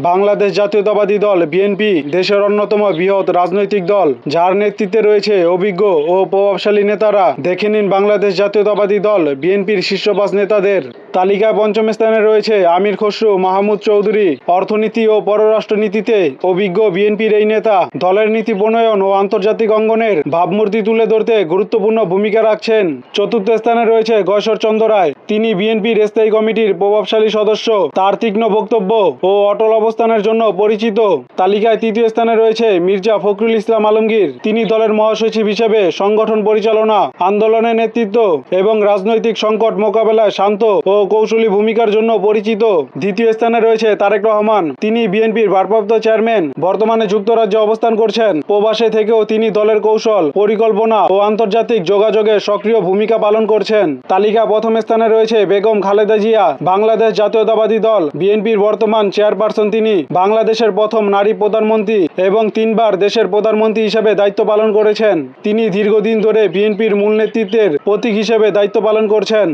বাংলাদেশ জাতীয়তাবাদী দল বিএনপি দেশের অন্যতম বৃহৎ রাজনৈতিক দল, যার নেতৃত্বে রয়েছে অভিজ্ঞ ও প্রভাবশালী নেতারা। দেখে নিন বাংলাদেশ জাতীয়তাবাদী দল বিএনপির শীর্ষ ৫ নেতাদের তালিকায়। পঞ্চম স্থানে রয়েছে আমির খসরু মাহমুদ চৌধুরী। অর্থনীতি ও পররাষ্ট্রনীতিতে অভিজ্ঞ বিএনপির এই নেতা দলের নীতি প্রণয়ন ও আন্তর্জাতিক অঙ্গনের ভাবমূর্তি তুলে ধরতে গুরুত্বপূর্ণ ভূমিকা রাখছেন। চতুর্থ স্থানে রয়েছে গয়েশ্বর চন্দ্র রায়। তিনি বিএনপির স্থায়ী কমিটির প্রভাবশালী সদস্য। তার তীক্ষ্ণ বক্তব্য ও অটল অবস্থানের জন্য পরিচিত। তালিকায় তৃতীয় স্থানে রয়েছে মির্জা ফখরুল ইসলাম আলমগীর। তিনি দলের মহাসচিব হিসেবে সংগঠন পরিচালনা, আন্দোলনের নেতৃত্ব এবং রাজনৈতিক সংকট মোকাবেলায় শান্ত ও কৌশলী ভূমিকার জন্য পরিচিত। দ্বিতীয় স্থানে রয়েছে তারেক রহমান। তিনি বিএনপির ভারপ্রাপ্ত চেয়ারম্যান, বর্তমানে যুক্তরাজ্যে অবস্থান করছেন। প্রবাসে থেকেও তিনি দলের কৌশল, পরিকল্পনা ও আন্তর্জাতিক যোগাযোগে সক্রিয় ভূমিকা পালন করছেন। তালিকা প্রথম স্থানে রয়েছে বেগম খালেদা জিয়া। বাংলাদেশ জাতীয়তাবাদী দল বিএনপির বর্তমান চেয়ারপারসন তিনি। বাংলাদেশের প্রথম নারী প্রধানমন্ত্রী এবং ৩ বার দেশের প্রধানমন্ত্রী হিসেবে দায়িত্ব পালন করেছেন। তিনি দীর্ঘদিন ধরে বিএনপির মূল নেতৃত্বের প্রতীক হিসেবে দায়িত্ব পালন করছেন।